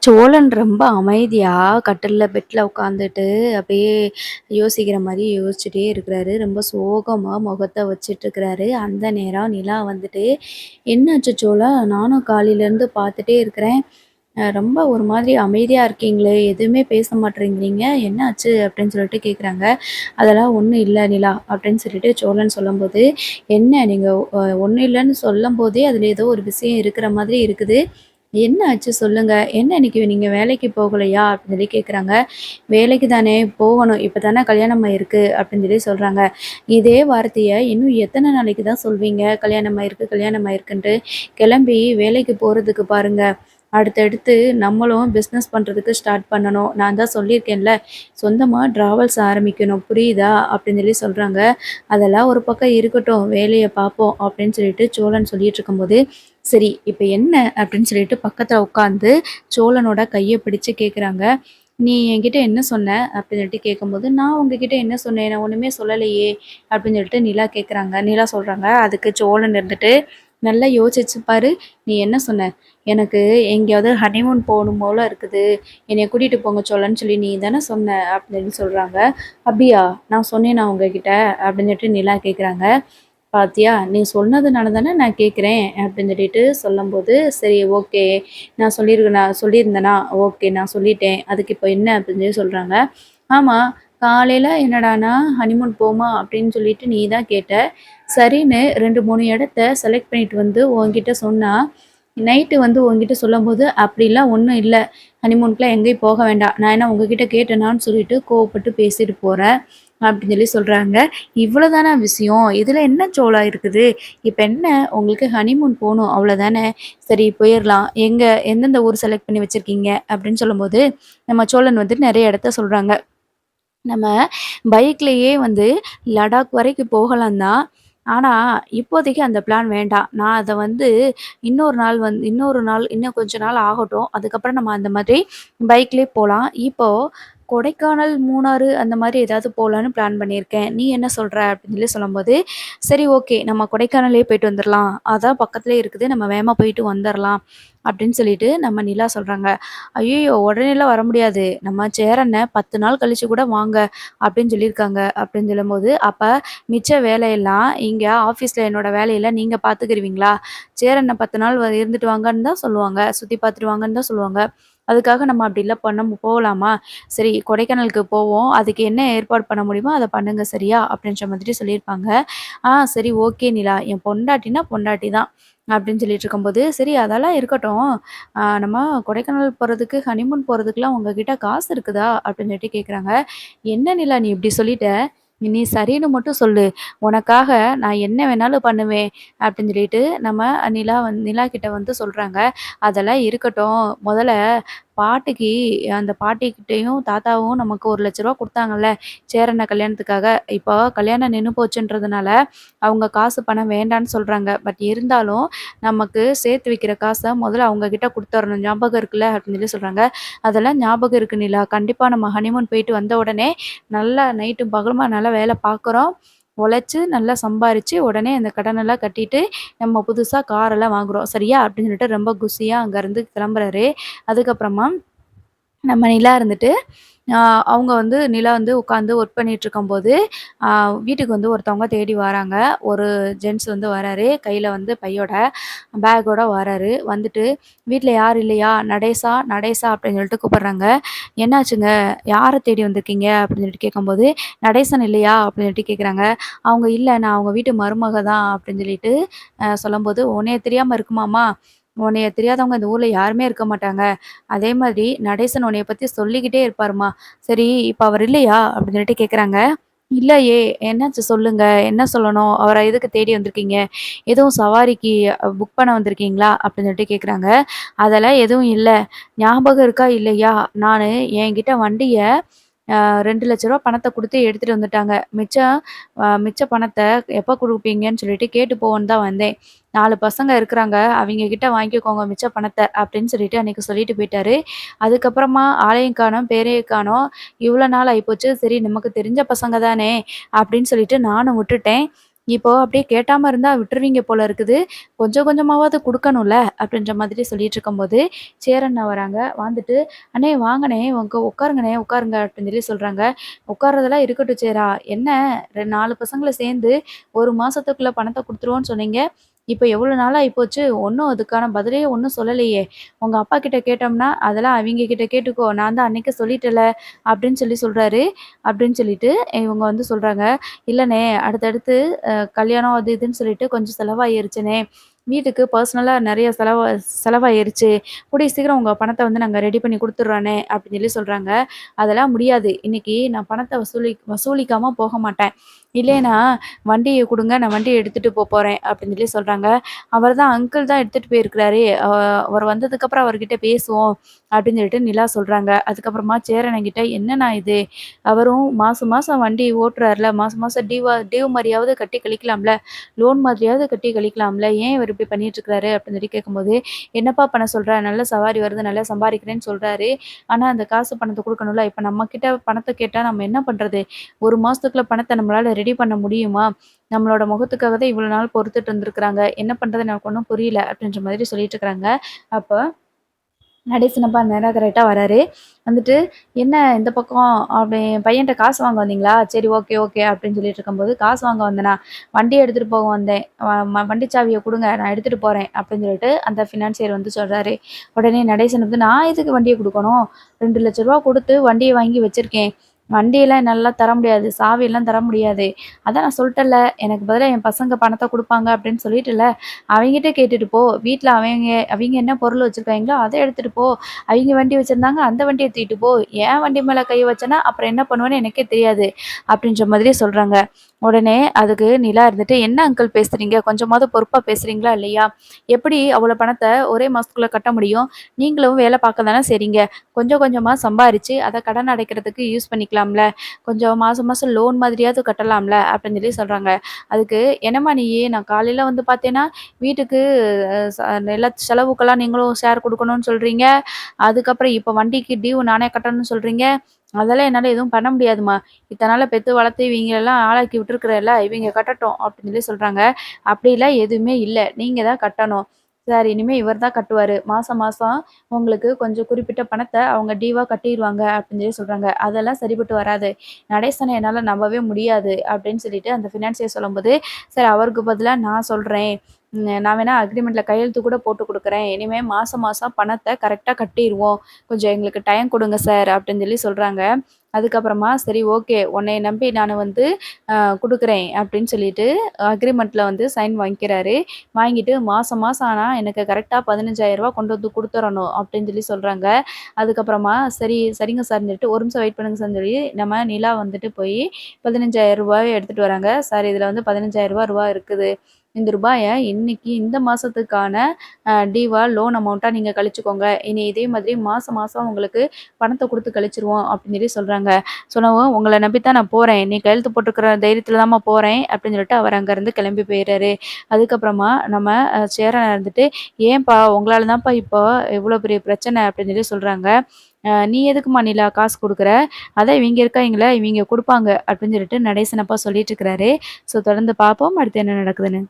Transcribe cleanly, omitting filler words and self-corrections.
சோழன் ரொம்ப அமைதியா கட்டில்ல பெட்ல உட்காந்துட்டு அப்படியே யோசிக்கிற மாரி யோசிச்சுட்டே இருக்கிறாரு. ரொம்ப சோகமா முகத்த வச்சுட்டு இருக்கிறாரு. அந்த நேரம் நிலா வந்துட்டு, "என்னாச்சு சோழா? நானும் காலையிலேருந்து பார்த்துட்டே இருக்கிறேன். ரொம்ப ஒரு மாதிரி அமைதியா இருக்கீங்களே! எதுவுமே பேச மாட்டேங்கிறீங்க. என்னாச்சு?" அப்படின்னு சொல்லிட்டு கேட்குறாங்க. "அதெல்லாம் ஒண்ணும் இல்ல நிலா" அப்படின்னு சொல்லிட்டு சோழன் சொல்லும்போது, "என்ன நீங்க ஒண்ணும் இல்லன்னு சொல்லும்போதே அதில ஏதோ ஒரு விஷயம் இருக்கிற மாதிரி இருக்குது. என்ன ஆச்சு சொல்லுங்க. என்ன இன்னைக்கு நீங்க வேலைக்கு போகலையா?" அப்படின்னு சொல்லி கேட்குறாங்க. "வேலைக்கு தானே போகணும். இப்ப தானே கல்யாணம் ஆயிருக்கு" அப்படின்னு சொல்லி சொல்றாங்க. இதே வார்த்தைய இன்னும் எத்தன நாளைக்கு தான் சொல்வீங்க? கல்யாணம் ஆயிருக்கு, கல்யாணம் ஆயிருக்குன்ட்டு. கிளம்பி வேலைக்கு போறதுக்கு பாருங்க. அடுத்தடுத்து நம்மளும் பிஸ்னஸ் பண்றதுக்கு ஸ்டார்ட் பண்ணணும். நான் தான் சொல்லியிருக்கேன்ல, சொந்தமா டிராவல்ஸ் ஆரம்பிக்கணும். புரியுதா? அப்படின்னு சொல்லி சொல்றாங்க. "அதெல்லாம் ஒரு பக்கம் இருக்கட்டும். வேலைய பார்ப்போம்" அப்படின்னு சொல்லிட்டு சோழன் சொல்லிட்டு இருக்கும்போது, "சரி, இப்ப என்ன?" அப்படின்னு சொல்லிட்டு பக்கத்துல உட்காந்து சோழனோட கைய பிடிச்சு கேட்குறாங்க. "நீ என்கிட்ட என்ன சொன்ன?" அப்படின்னு சொல்லிட்டு கேட்கும்போது, "நான் உங்ககிட்ட என்ன சொன்னேன்? நான் ஒண்ணுமே சொல்லலையே!" அப்படின்னு சொல்லிட்டு நிலா கேட்குறாங்க. நிலா சொல்றாங்க. அதுக்கு சோழன் இருந்துட்டு, "நல்லா யோசிச்சு பாரு. நீ என்ன சொன்ன? எனக்கு எங்கேயாவது ஹனிமூன் போகணும் போல இருக்குது. என்னைய கூட்டிட்டு போங்க சோழன்னு சொல்லி நீ தானே சொன்ன" அப்படின்னு சொல்றாங்க. "அப்படியா? நான் சொன்னேனா உங்ககிட்ட?" அப்படின்னு சொல்லிட்டு நிலா கேட்குறாங்க. "பாத்தியா! நீ சொன்னதுனால தானே நான் கேட்குறேன்" அப்படின்னு சொல்லிட்டு சொல்லும்போது, "சரி ஓகே. நான் சொல்லியிருந்தேனா? ஓகே நான் சொல்லிட்டேன். அதுக்கு இப்போ என்ன?" அப்படின்னு சொல்லி சொல்றாங்க. "ஆமா, காலையில என்னடான்னா ஹனிமூன் போமா அப்படின்னு சொல்லிட்டு நீ தான் கேட்ட. சரின்னு 2, 3 இடத்த செலக்ட் பண்ணிட்டு வந்து உன்கிட்ட சொன்னா, நைட்டு வந்து உன்கிட்ட சொல்லும்போது, அப்படிலாம் ஒண்ணும் இல்ல. ஹனிமூனுக்குலாம் எங்கேயும் போக வேண்டாம். நான் என்ன உங்ககிட்ட கேட்டேனான்னு சொல்லிட்டு கோவப்பட்டு பேசிட்டு போற" அப்படின்னு சொல்லி சொல்றாங்க. "இவ்வளோதானா விஷயம்? இதுல என்ன சோலா இருக்குது? இப்ப என்ன உங்களுக்கு ஹனிமூன் போணும் அவ்வளோதானே? சரி போயிரலாம். எந்தெந்த ஊர் செலக்ட் பண்ணி வச்சிருக்கீங்க?" அப்படின்னு சொல்லும்போது, நம்ம சோழன் வந்து நெறைய இடத்த சொல்றாங்க. நம்ம பைக்லயே வந்து லடாக் வரைக்கும் போகலாம் தான். ஆனா, இப்போதைக்கு அந்த பிளான் வேண்டாம். நான் அத வந்து இன்னொரு நாள் இன்னும் கொஞ்ச நாள் ஆகட்டும். அதுக்கப்புறம் நம்ம அந்த மாதிரி பைக்லயே போலாம். இப்போ கொடைக்கானல், மூணாறு அந்த மாரி ஏதாவது போலான்னு பிளான் பண்ணியிருக்கேன். "நீ என்ன சொல்ற?" அப்படின்னு சொல்லி சொல்லும்போது, "சரி ஓகே. நம்ம கொடைக்கானலே போயிட்டு வந்துரலாம். அதான் பக்கத்திலேயே இருக்குது. நம்ம வேகமா போயிட்டு வந்துரலாம்." அப்படின்னு சொல்லிட்டு நம்ம நிலா சொல்றாங்க. "ஐயய்யோ! உடனேலாம் வர முடியாது. நம்ம சேரன்ன 10 நாள் கழிச்சு கூட வாங்க அப்படின்னு சொல்லியிருக்காங்க." அப்படின்னு சொல்லும்போது, "அப்ப மிச்ச வேலையெல்லாம் இங்க ஆஃபீஸ்ல என்னோட வேலையெல்லாம் நீங்க பார்த்துக்கிருவீங்களா? சேரன்ன 10 நாள் இருந்துட்டு வாங்கன்னு தான் சொல்லுவாங்க. சுத்தி பார்த்துட்டு வாங்கன்னு தான் சொல்லுவாங்க. அதுக்காக நம்ம அப்படிலாம் போகலாமா? சரி கொடைக்கானலுக்கு போவோம். அதுக்கு என்ன ஏற்பாடு பண்ண முடியுமோ அத பண்ணுங்க சரியா?" அப்படின்ற மாதிரி சொல்லியிருப்பாங்க. சரி ஓகே நிலா. என் பொண்டாட்டினா பொண்டாட்டி தான்." அப்படின்னு சொல்லிட்டு இருக்கும்போது, "சரி அதெல்லாம் இருக்கட்டும். நம்ம கொடைக்கானல் போறதுக்கு, ஹனிமூன் போறதுக்குலாம் உங்ககிட்ட காசு இருக்குதா?" அப்படின்னு சொல்லிட்டு கேட்குறாங்க. "என்ன நிலா நீ இப்படி சொல்லிட்ட? நீ சரின்னு மட்டும் சொல்லு. உனக்காக நான் என்ன வேணாலும் பண்ணுவேன்." அப்படின்னு சொல்லிட்டு நம்ம நிலா கிட்ட வந்து சொல்றாங்க. "அதெல்லாம் இருக்கட்டும். முதல்ல பாட்டிக்கு அந்த பாட்டிகிட்டயும், தாத்தாவும் நமக்கு ரூ. 1,00,000 குடுத்தாங்கல்ல, சேரண்ண கல்யாணத்துக்காக. இப்போ கல்யாணம் நின்னு போச்சுன்றதுனால, அவங்க காசு, பணம் வேண்டான்னு சொல்றாங்க. பட் இருந்தாலும், நமக்கு சேர்த்து வைக்கிற காச முதல்ல அவங்க கிட்ட குடுத்தரணும். ஞாபகம் இருக்குல்ல?" அப்படின்னு சொல்லி சொல்றாங்க. "அதெல்லாம் ஞாபகம் இருக்கு நிலா. கண்டிப்பா நம்ம ஹனிமூன் போயிட்டு வந்த உடனே, நல்லா நைட்டும் பகலுமா நல்லா வேல பார்க்குறோம். உழைச்சு, நல்லா சம்பாரிச்சு, உடனே அந்த கடனெல்லாம் கட்டிட்டு, நம்ம புதுசா காரெல்லாம் வாங்குறோம். சரியா?" அப்படின்னு சொல்லிட்டு ரொம்ப குஷியா அங்கருந்து கிளம்புறாரு. அதுக்கப்புறமா நம்ம நிலா இருந்துட்டு, அ அவங்க வந்து நிலா வந்து உட்காந்து ஒர்க் பண்ணிட்டுருக்கும்போது, அ வீட்டுக்கு வந்து ஒருத்தவங்க தேடி வராங்க. ஒரு ஜென்ட்ஸ் வந்து வராரு. கையில வந்து பையோட, பேக்கோட வராரு. வந்துட்டு, "வீட்ல யாரும் இல்லையா? நடேசா, நடேசா" அப்படின்னு சொல்லிட்டு கூப்பிடுறாங்க. "என்னாச்சுங்க? யார தேடி வந்திருக்கீங்க?" அப்படின்னு சொல்லிட்டு கேட்கும்போது, "நடேசன் இல்லையா?" அப்படின்னு சொல்லிட்டு கேட்குறாங்க. அவங்க, "இல்ல நான் அவங்க வீட்டு மருமக தான்" அப்படின்னு சொல்லிட்டு சொல்லும்போது, "உன்னைய தெரியாம இருக்குமாம்மா? உன்னைய தெரியாதவங்க இந்த ஊர்ல யாருமே இருக்க மாட்டாங்க. அதே மாதிரி நடேசன் உன்னைய பத்தி சொல்லிக்கிட்டே இருப்பாரும்மா. சரி இப்ப அவர் இல்லையா?" அப்படின்னு சொல்லிட்டு கேட்குறாங்க. "இல்லையே, என்னாச்சு சொல்லுங்க. என்ன சொல்லணும்? அவர எதுக்கு தேடி வந்திருக்கீங்க? எதுவும் சவாரிக்கு புக் பண்ண வந்திருக்கீங்களா?" அப்படின்னு சொல்லிட்டு கேட்குறாங்க. "அதெல்லாம் எதுவும் இல்ல. ஞாபகம் இருக்கா இல்லையா? நானு என்கிட்ட வண்டிய ரூ. 2,00,000 பணத்த குடுத்து எடுத்துட்டு வந்துட்டாங்க. மிச்ச பணத்த எப்ப குடுப்பீங்கன்னு சொல்லிட்டு கேட்டு போவோன்னு தான் வந்தேன். 4 பசங்க இருக்கிறாங்க. அவைங்க கிட்ட வாங்கிக்கோங்க மிச்ச பணத்த" அப்படின்னு சொல்லிட்டு அன்னைக்கு சொல்லிட்டு போயிட்டாரு. அதுக்கப்புறமா ஆளையும் காணோம், பேரையும் காணோம். இவ்வளோ நாள் ஆயிப்போச்சு. சரி நமக்கு தெரிஞ்ச பசங்க தானே அப்படின்னு சொல்லிட்டு நானும் விட்டுட்டேன். இப்போ அப்படியே கேட்காம இருந்தா விட்டுருவீங்க போல இருக்குது. கொஞ்சம் கொஞ்சமாவது குடுக்கணும்ல." அப்படின்ற மாதிரி சொல்லிட்டு இருக்கும்போது, சேரண்ணா வராங்க. வந்துட்டு, "அண்ணே வாங்கண்ணே, உட்காருங்கண்ணே, உட்காருங்க." அப்படின்னு சொல்லி சொல்றாங்க. "உட்கார்றதெல்லாம் இருக்கட்டும் சேரா. என்ன 4 பசங்கள சேர்ந்து 1 மாசத்துக்குள்ள பணத்த குடுத்துருவோம்ன்னு சொன்னீங்க. இப்ப எவ்வளோ நாள் ஆயிப்போச்சு. ஒண்ணும் அதுக்கான பதிலே ஒண்ணும் சொல்லலையே. உங்க அப்பா கிட்ட கேட்டோம்னா, அதெல்லாம் அவிங்க கிட்ட கேட்டுக்கோ. நான் தான் அன்னைக்கே சொல்லிட்டேன்ல." அப்படின்னு சொல்லி சொல்றாரு. அப்படின்னு சொல்லிட்டு இவங்க வந்து சொல்றாங்க, "இல்லண்ணே, அடுத்தடுத்து கல்யாணம் அது இதுன்னு சொல்லிட்டு கொஞ்சம் செலவாயிருச்சுண்ணே. வீட்டுக்கு பர்சனலா நெறைய செலவாயிருச்சு. கூடிய சீக்கிரம் உங்க பணத்த வந்து நாங்க ரெடி பண்ணி குடுத்துர்றோண்ணே" அப்படின்னு சொல்லி சொல்றாங்க. "அதெல்லாம் முடியாது. இன்னைக்கு நான் பணத்த வசூலிக்காம போக மாட்டேன். இல்லைன்னா வண்டிய குடுங்க, நான் வண்டிய எடுத்துட்டு போறேன்" அப்படின்னு சொல்லி சொல்றாங்க. "அவர் தான் அங்கிள் தான் எடுத்துட்டு போயிருக்கிறாரே. அவர் வந்ததுக்கப்புறம் அவர்கிட்ட பேசுவோம்" அப்படின்னு சொல்லிட்டு நிலா சொல்றாங்க. அதுக்கப்புறமா சேரன் "என்னண்ணா இது? அவரும் மாசம் மாசம் வண்டி ஓட்டுறார்ல, மாசம் மாசம் டியூ மாரியாவது கட்டி கழிக்கலாம்ல, லோன் மாதிரியாவது கட்டி கழிக்கலாம்ல, ஏன் இவரு இப்படி பண்ணிட்டுருக்காரு?" அப்படின்னு சொல்லி கேட்கும்போது, "என்னப்பா பண்ண சொல்ற? நல்ல சவாரி வருது, நல்லா சம்பாரிக்கிறேன்னு சொல்றாரு. ஆனா அந்த காசு பணத்த குடுக்கணும்ல. இப்ப நம்மகிட்ட பணத்த கேட்டா நம்ம என்ன பண்றது? 1 மாசத்துக்குள்ள பணத்த நம்மளால ரெடி பண்ண முடியுமா? நம்மளோட முகத்துக்காக தான் இவ்வளோ நாள் பொறுத்துட்டு இருந்திருக்கிறாங்க. என்ன பண்றதுன்னு எனக்கு ஒண்ணும் புரியல." அப்படின்ற மாதிரி சொல்லிட்டு இருக்கிறாங்க. அப்ப நடேசனப்பா நேரா கரெக்ட்டா வராரு. வந்துட்டு, "என்ன இந்த பக்கம் அப்படி என் பையன்ட்ட காசு வாங்க வந்தீங்களா? சரி ஓகே, ஓகே." அப்படின்னு சொல்லிட்டு இருக்கும்போது, "காசு வாங்க வந்தேனா? வண்டிய எடுத்துட்டு போக வந்தேன். வண்டி சாவிய குடுங்க. நான் எடுத்துட்டு போறேன்." அப்படின்னு சொல்லிட்டு அந்த ஃபினான்சியர் வந்து சொல்றாரு. உடனே நடேசன் வந்து, "நான் எதுக்கு வண்டிய குடுக்கணும்? ரூ. 2,00,000 குடுத்து வண்டிய வாங்கி வச்சிருக்கேன். வண்டியெல்லாம் என்னாலலாம் தர முடியாது. சாவியெல்லாம் தர முடியாது. அதான் நான் சொல்ட்டேன்ல, எனக்கு பதிலா என் பசங்க பணத்த குடுப்பாங்க அப்படின்னு சொல்லிட்டேன்ல. அவைங்கிட்ட கேட்டுட்டு போ. வீட்ல அவிங்க என்ன பொருள் வச்சிருக்காய்ங்களோ, அத எடுத்துட்டு போ. அவிங்க வண்டி வச்சிருந்தாங்க, அந்த வண்டிய தூக்கிட்டு போ. என் வண்டி மேல கை வச்சேன்னா, அப்புறம் என்ன பண்ணுவேன்னு எனக்கே தெரியாது." அப்படின்ற மாதிரி சொல்றாங்க. உடனே அதுக்கு நிலா இருந்துட்டு, "என்ன அங்கிள் பேசுறீங்க? கொஞ்சமாவது பொறுப்பா பேசுறீங்களா இல்லையா? எப்படி அவ்வளோ பணத்த ஒரே மாசத்துக்குள்ள கட்ட முடியும்? நீங்களும் வேலை பார்க்க தானே செய்றீங்க. கொஞ்சம் கொஞ்சமா சம்பாரிச்சு, அத கடன் அடைக்கிறதுக்கு யூஸ் பண்ணிக்கலாம்ல. கொஞ்சம் மாசம் மாசம் லோன் மாதிரியாவது கட்டலாம்ல." அப்படின்னு சொல்லி சொல்றாங்க. அதுக்கு, "என்னம்மா நீயி, நான் காலையில வந்து பார்த்தேன்னா, வீட்டுக்கு அ ச எல்லா செலவுக்கெல்லாம் நீங்களும் ஷேர் குடுக்கணும்னு சொல்றீங்க. அதுக்கப்புறம் இப்ப வண்டிக்கு டியூ நானே கட்டணும்னு சொல்றீங்க. அதெல்லாம் என்னால எதுவும் பண்ண முடியாதும்மா. இத்தன நாளா பெத்து வளர்த்து இவைங்களெல்லாம் ஆளாக்கி விட்டுருக்கிறேல்ல, இவைங்க கட்டட்டும்." அப்படின்னு சொல்லி சொல்றாங்க. "அப்படிலாம் எதுவுமே இல்ல. நீங்க தான் கட்டணும். சார் இனிமே இவர் தான் கட்டுவாரு. மாசம் மாசம் உங்களுக்கு கொஞ்சம் குறிப்பிட்ட பணத்த அவங்க டியூவா கட்டிருவாங்க." அப்படின்னு சொல்லி சொல்றாங்க. "அதெல்லாம் சரிப்பட்டு வராது. நடேசன என்னால நம்பவே முடியாது." அப்படின்னு சொல்லிட்டு அந்த ஃபினான்சியர் சொல்லும்போது, "சார் அவருக்கு பதிலா நான் சொல்றேன். நான் வேணா அக்ரீமெண்ட்ல கையெழுத்து கூட போட்டு குடுக்குறேன். இனிமே மாசம் மாசம் பணத்த கரெக்ட்டா கட்டிருவோம். கொஞ்சம் எங்களுக்கு டைம் குடுங்க சார்." அப்படின்னு சொல்லி சொல்றாங்க. அதுக்கப்புறமா, "சரி ஓகே. உன்னைய நம்பி நானு வந்து குடுக்குறேன்." அப்படின்னு சொல்லிட்டு அக்ரீமெண்ட்ல வந்து சைன் வாங்கிக்கிறாரு. வாங்கிட்டு மாசம் மாசம் ஆனா எனக்கு கரெக்ட்டா ரூ. 15,000 கொண்டு வந்து குடுத்துறணும் அப்படின்னு சொல்லி சொல்றாங்க. அதுக்கப்புறமா, "சரி, சரிங்க சார்ன்னு" சொல்லிட்டு, "ஒரு நிமிஷம் வெயிட் பண்ணுங்க சார்ன்னு" சொல்லி நம்ம நிலா வந்துட்டு போய் ரூ. 15,000 எடுத்துட்டு வராங்க. "சார் இதுல வந்து ரூ. 15,000 இருக்குது. இந்த ரூபாய இன்னைக்கு இந்த மாசத்துக்கான டியூவா லோன் அமௌண்ட்டா நீங்க கழிச்சுக்கோங்க. இனி இதே மாதிரி மாசம் மாசம் உங்களுக்கு பணத்த குடுத்து கழிச்சுருவோம்." அப்படின்னு சொல்லி சொல்றாங்க. சொன்னவும், "உங்கள நம்பி தான் நான் போறேன். நீ கையெழுத்து போட்டுருக்கிற தைரியத்துல தாம்மா போறேன்." அப்படின்னு சொல்லிட்டு அவர் அங்கருந்து கிளம்பி போயிறாரு. அதுக்கப்புறமா நம்ம சேரன் இருந்துட்டு, "ஏன்பா உங்களால தான்ப்பா இப்போ இவ்வளோ பெரிய பிரச்சனை." அப்படின்னு சொல்லி சொல்றாங்க. "நீ எதுக்கும்மா நிலா காசு குடுக்குற? அதான் இவிங்க இருக்காய்ங்கல்ல, இவிங்க குடுப்பாங்க." அப்படின்னு சொல்லிட்டு நடேசன் அப்பா சொல்லிட்டு இருக்கிறாரு. ஸோ தொடர்ந்து பார்ப்போம். அடுத்து என்ன நடக்குதுன்னு.